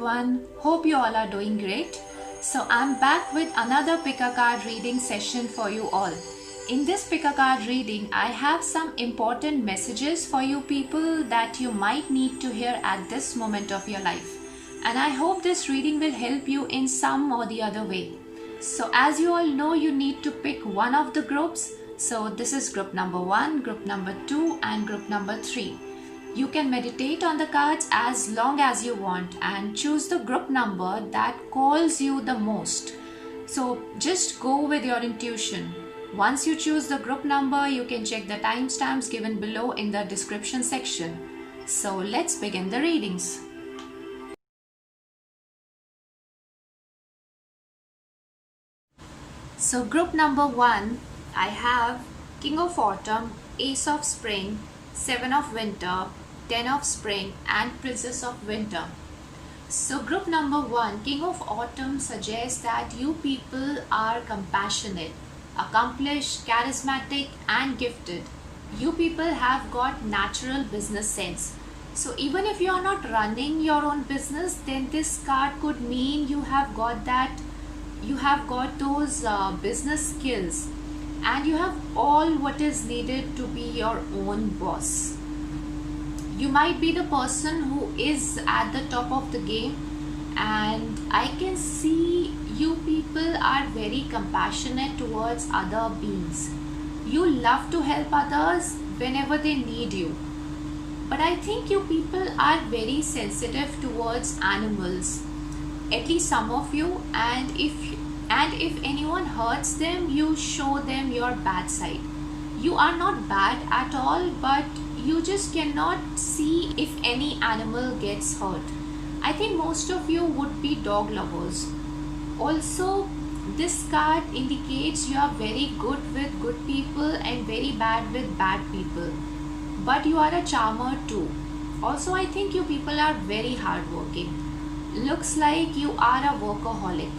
everyone. Hope you all are doing great. So I'm back with another pick a card reading session for you all. In this pick a card reading, I have some important messages for you people that you might need to hear at this moment of your life. And I hope this reading will help you in some or the other way. So as you all know, you need to pick one of the groups. So this is group number 1, group number 2 and group number 3. You can meditate on the cards as long as you want and choose the group number that calls you the most. So just go with your intuition. Once you choose the group number, you can check the timestamps given below in the description section. So let's begin the readings. So group number 1, I have King of Autumn, Ace of Spring, 7 of Winter, 10 of Spring and Princess of Winter. So group number 1, King of Autumn, suggests that you people are compassionate, accomplished, charismatic and gifted. You people have got natural business sense. So even if you are not running your own business, then this card could mean you have got those business skills and you have all what is needed to be your own boss. You might be the person who is at the top of the game, and I can see you people are very compassionate towards other beings. You love to help others whenever they need you. But I think you people are very sensitive towards animals, at least some of you, and if anyone hurts them, you show them your bad side. You are not bad at all, but you just cannot see if any animal gets hurt. I think most of you would be dog lovers. Also, this card indicates you are very good with good people and very bad with bad people. But you are a charmer too. Also, I think you people are very hardworking. Looks like you are a workaholic.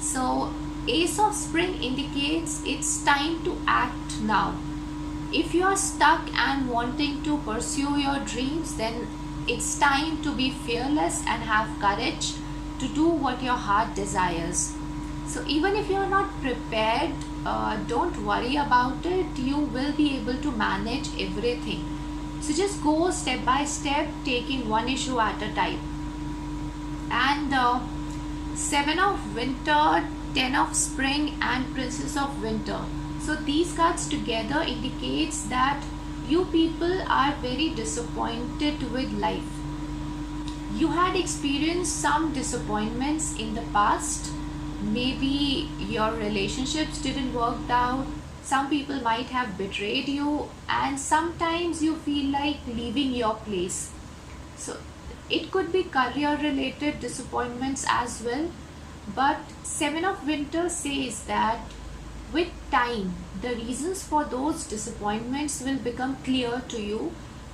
So, Ace of Spring indicates it's time to act now. If you are stuck and wanting to pursue your dreams, then it's time to be fearless and have courage to do what your heart desires. So even if you are not prepared, don't worry about it. You will be able to manage everything. So just go step by step, taking one issue at a time. And 7 of Winter, 10 of Spring and Princess of Winter. So these cards together indicates that you people are very disappointed with life. You had experienced some disappointments in the past. Maybe your relationships didn't work out. Some people might have betrayed you, and sometimes you feel like leaving your place. So it could be career related disappointments as well. But 7 of Winter says that with time, the reasons for those disappointments will become clear to you,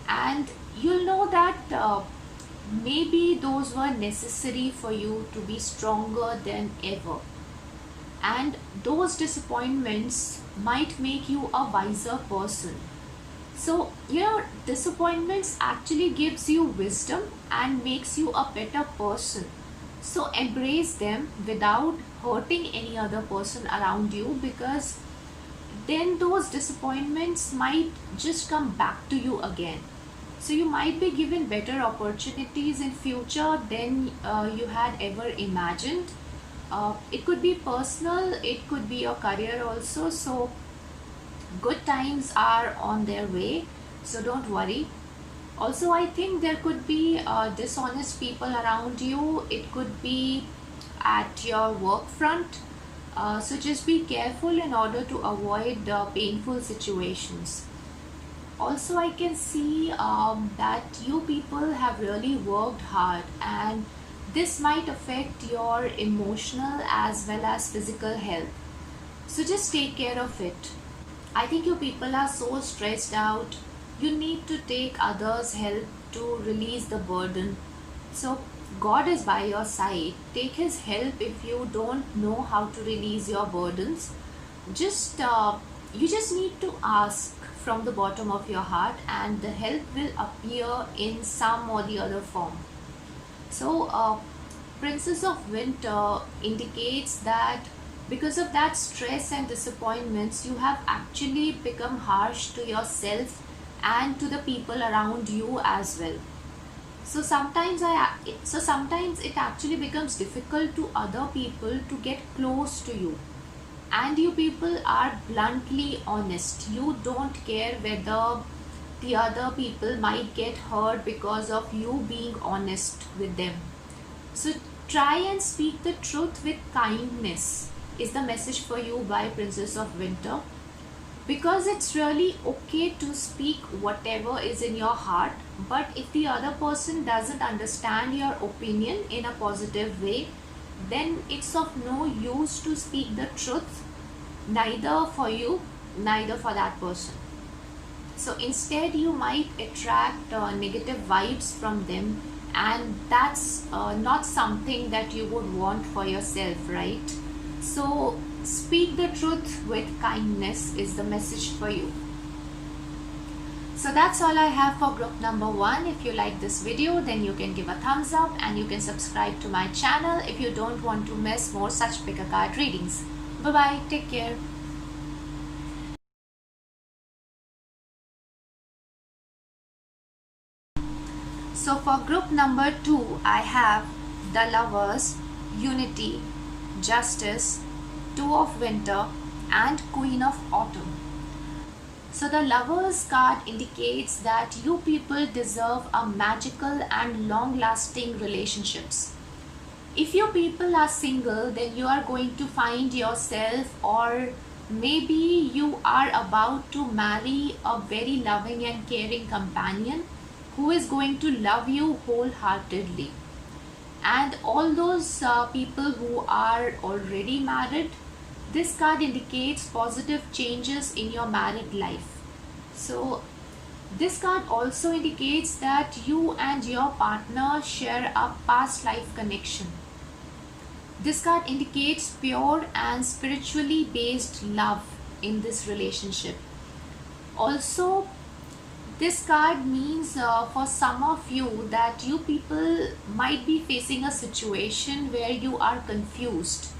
and you'll know that maybe those were necessary for you to be stronger than ever. And those disappointments might make you a wiser person. So, disappointments actually gives you wisdom and makes you a better person. So embrace them without hurting any other person around you, because then those disappointments might just come back to you again. So you might be given better opportunities in future than you had ever imagined. It could be personal, it could be your career also. So good times are on their way, so don't worry. Also, I think there could be dishonest people around you. It could be at your work front. So just be careful in order to avoid painful situations. Also, I can see that you people have really worked hard, and this might affect your emotional as well as physical health. So just take care of it. I think you people are so stressed out. You need to take others' help to release the burden. So God is by your side. Take His help if you don't know how to release your burdens. You just need to ask from the bottom of your heart, and the help will appear in some or the other form. So, Princess of Winter indicates that because of that stress and disappointments, you have actually become harsh to yourself and to the people around you as well. So sometimes it actually becomes difficult to other people to get close to you, and you people are bluntly honest. You don't care whether the other people might get hurt because of you being honest with them. So try and speak the truth with kindness is the message for you by Princess of Winter, because it's really okay to speak whatever is in your heart, but if the other person doesn't understand your opinion in a positive way, then it's of no use to speak the truth, neither for you, neither for that person. So instead, you might attract negative vibes from them, and that's not something that you would want for yourself, right? So speak the truth with kindness is the message for you. So that's all I have for group number 1. If you like this video, then you can give a thumbs up and you can subscribe to my channel if you don't want to miss more such pick a card readings. Bye bye, take care. So for group number 2, I have the Lovers, Unity, Justice, Two of Winter and Queen of Autumn. So the Lovers card indicates that you people deserve a magical and long-lasting relationships. If you people are single, then you are going to find yourself, or maybe you are about to marry a very loving and caring companion who is going to love you wholeheartedly. And all those people who are already married, this card indicates positive changes in your married life. So this card also indicates that you and your partner share a past life connection. This card indicates pure and spiritually based love in this relationship. Also, this card means for some of you that you people might be facing a situation where you are confused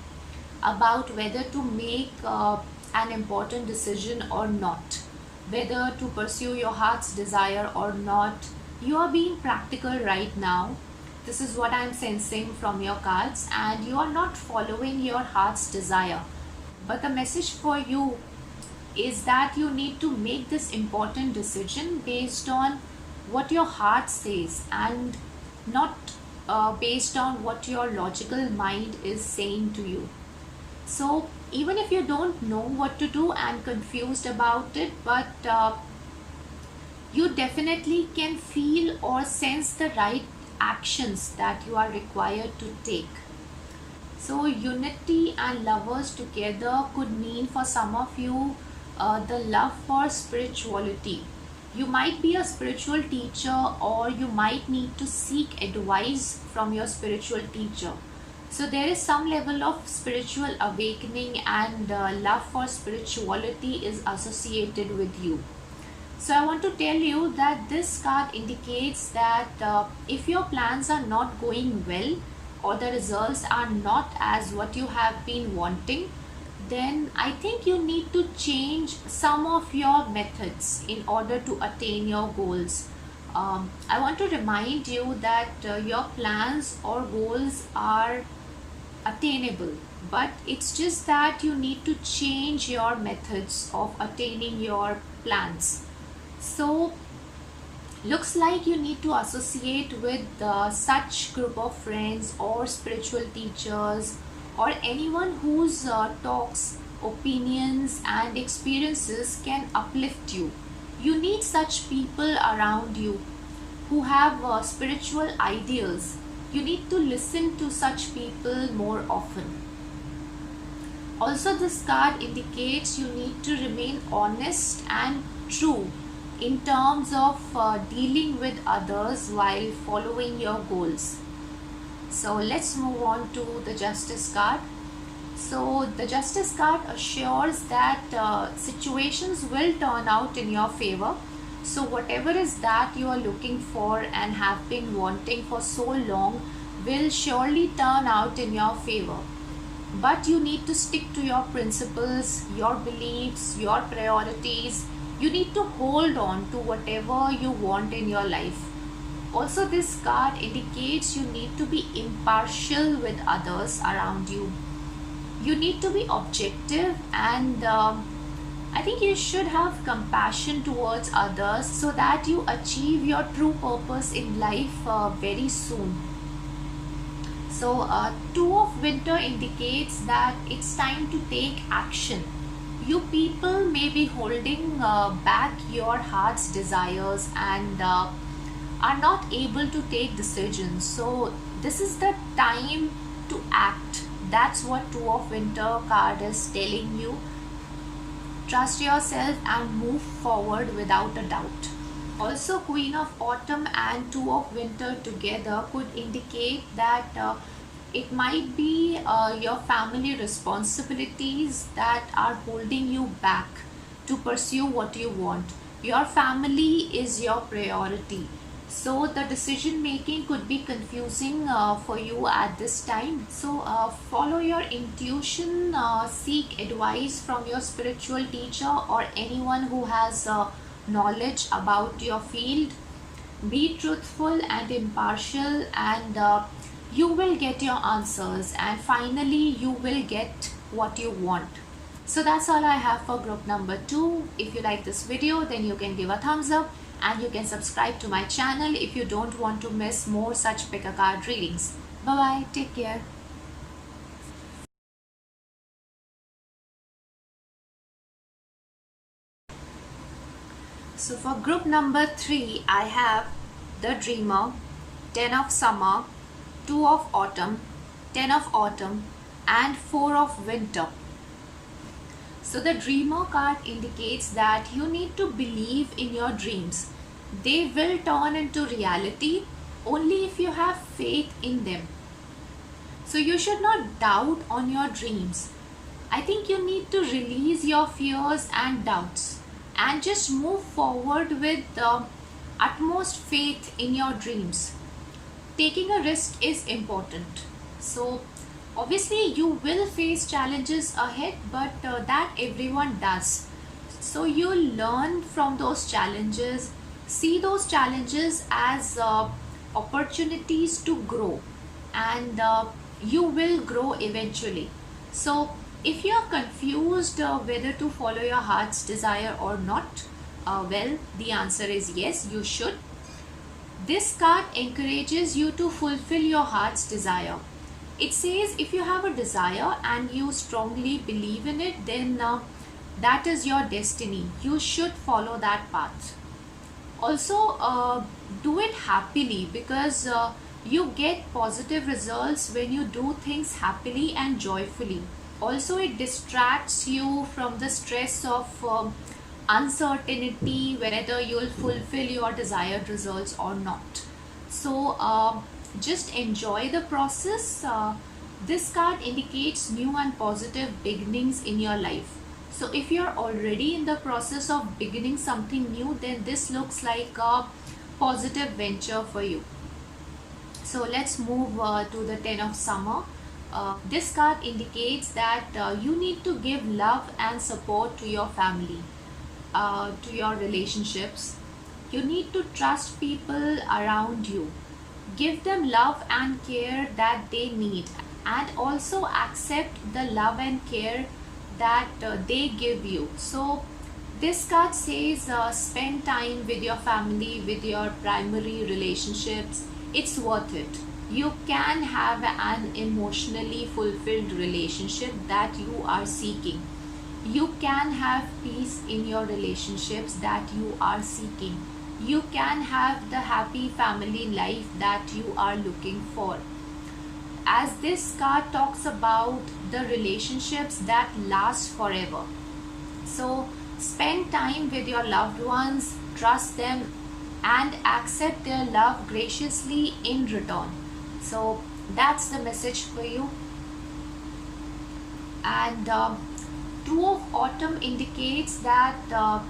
about whether to make an important decision or not, whether to pursue your heart's desire or not. You are being practical right now. This is what I am sensing from your cards, and you are not following your heart's desire. But the message for you is that you need to make this important decision based on what your heart says, and not based on what your logical mind is saying to you. So even if you don't know what to do and confused about it, but you definitely can feel or sense the right actions that you are required to take. So Unity and Lovers together could mean for some of you the love for spirituality. You might be a spiritual teacher, or you might need to seek advice from your spiritual teacher. So there is some level of spiritual awakening, and love for spirituality is associated with you. So I want to tell you that this card indicates that if your plans are not going well, or the results are not as what you have been wanting, then I think you need to change some of your methods in order to attain your goals. I want to remind you that your plans or goals are attainable, but it's just that you need to change your methods of attaining your plans. So looks like you need to associate with such group of friends or spiritual teachers, or anyone whose talks, opinions and experiences can uplift you. You need such people around you who have spiritual ideals. You need to listen to such people more often. Also, this card indicates you need to remain honest and true in terms of dealing with others while following your goals. So let's move on to the Justice card. So the Justice card assures that situations will turn out in your favor. So whatever is that you are looking for and have been wanting for so long, will surely turn out in your favor. But you need to stick to your principles, your beliefs, your priorities. You need to hold on to whatever you want in your life. Also, this card indicates you need to be impartial with others around you. You need to be objective, and I think you should have compassion towards others so that you achieve your true purpose in life very soon. So, Two of Winter indicates that it's time to take action. You people may be holding back your heart's desires and are not able to take decisions. So, this is the time to act. That's what Two of Winter card is telling you. Trust yourself and move forward without a doubt. Also, Queen of Autumn and Two of Winter together could indicate that it might be your family responsibilities that are holding you back to pursue what you want. Your family is your priority. So the decision making could be confusing for you at this time. So follow your intuition, seek advice from your spiritual teacher or anyone who has knowledge about your field. Be truthful and impartial, and you will get your answers, and finally you will get what you want. So that's all I have for group number 2. If you like this video, then you can give a thumbs up, and you can subscribe to my channel if you don't want to miss more such pick a card readings. Bye bye, take care. So for group number 3, I have the Dreamer, 10 of Summer, 2 of Autumn, 10 of Autumn, and 4 of Winter. So the Dreamer card indicates that you need to believe in your dreams. They will turn into reality only if you have faith in them. So you should not doubt on your dreams. I think you need to release your fears and doubts and just move forward with the utmost faith in your dreams. Taking a risk is important. So obviously you will face challenges ahead, but that everyone does. So you learn from those challenges, see those challenges as opportunities to grow, and you will grow eventually. So if you are confused whether to follow your heart's desire or not, well, the answer is yes, you should. This card encourages you to fulfill your heart's desire. It says if you have a desire and you strongly believe in it, then that is your destiny. You should follow that path. Also, do it happily, because you get positive results when you do things happily and joyfully. Also, it distracts you from the stress of uncertainty whether you will fulfill your desired results or not. So just enjoy the process. This card indicates new and positive beginnings in your life. So if you're already in the process of beginning something new, then this looks like a positive venture for you. So let's move to the 10 of Summer. This card indicates that you need to give love and support to your family, to your relationships. You need to trust people around you. Give them love and care that they need, and also accept the love and care that they give you. So this card says spend time with your family, with your primary relationships. It's worth it. You can have an emotionally fulfilled relationship that you are seeking. You can have peace in your relationships that you are seeking. You can have the happy family life that you are looking for. As this card talks about the relationships that last forever. So spend time with your loved ones, trust them, and accept their love graciously in return. So that's the message for you. And Two of Autumn indicates that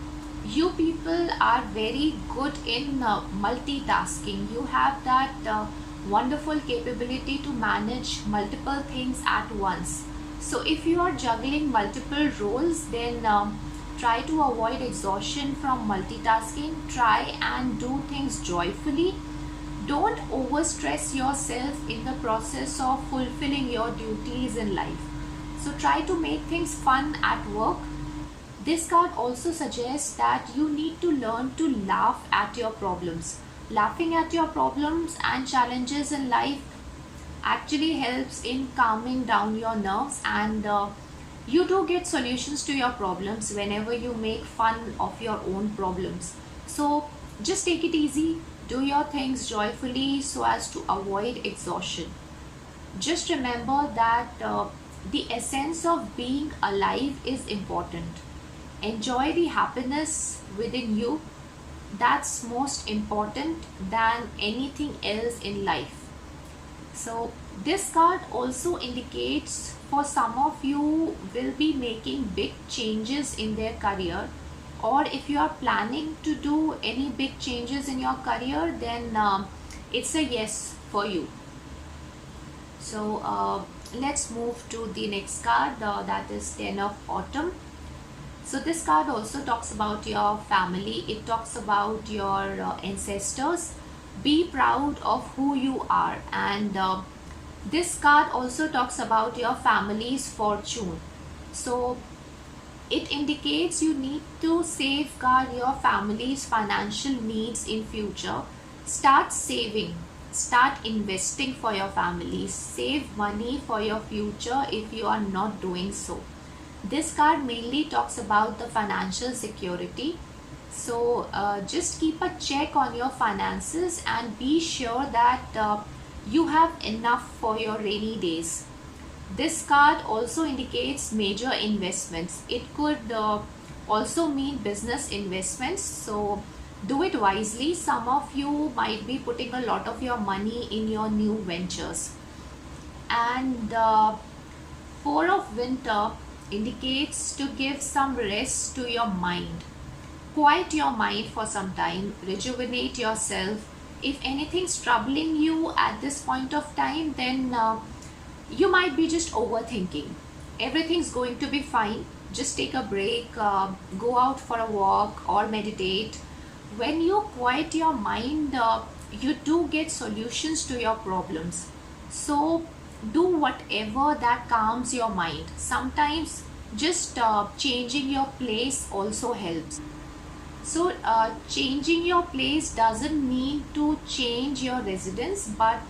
you people are very good in multitasking. You have that wonderful capability to manage multiple things at once. So if you are juggling multiple roles, then try to avoid exhaustion from multitasking. Try and do things joyfully. Don't overstress yourself in the process of fulfilling your duties in life. So try to make things fun at work. This card also suggests that you need to learn to laugh at your problems. Laughing at your problems and challenges in life actually helps in calming down your nerves, and you do get solutions to your problems whenever you make fun of your own problems. So just take it easy, do your things joyfully so as to avoid exhaustion. Just remember that the essence of being alive is important. Enjoy the happiness within you. That's most important than anything else in life. So this card also indicates for some of you will be making big changes in their career, or if you are planning to do any big changes in your career, then it's a yes for you. So let's move to the next card, that is Ten of Autumn. So this card also talks about your family. It talks about your ancestors. Be proud of who you are, and this card also talks about your family's fortune. So it indicates you need to safeguard your family's financial needs in future. Start saving, start investing for your family. Save money for your future if you are not doing so. This card mainly talks about the financial security. So just keep a check on your finances and be sure that you have enough for your rainy days. This card also indicates major investments. It could also mean business investments. So do it wisely. Some of you might be putting a lot of your money in your new ventures. And Four of Winter indicates to give some rest to your mind. Quiet your mind for some time, rejuvenate yourself. If anything's troubling you at this point of time, then you might be just overthinking. Everything's going to be fine. Just take a break, go out for a walk or meditate. When you quiet your mind, you do get solutions to your problems. So do whatever that calms your mind. Sometimes just changing your place also helps. So changing your place doesn't mean to change your residence, but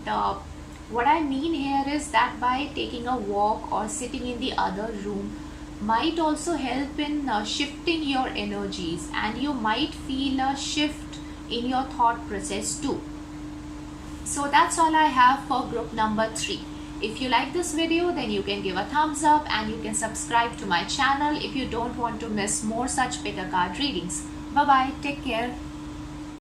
what I mean here is that by taking a walk or sitting in the other room might also help in shifting your energies, and you might feel a shift in your thought process too. So that's all I have for group number 3. If you like this video, then you can give a thumbs up and you can subscribe to my channel if you don't want to miss more such pick a card readings. Bye bye, take care.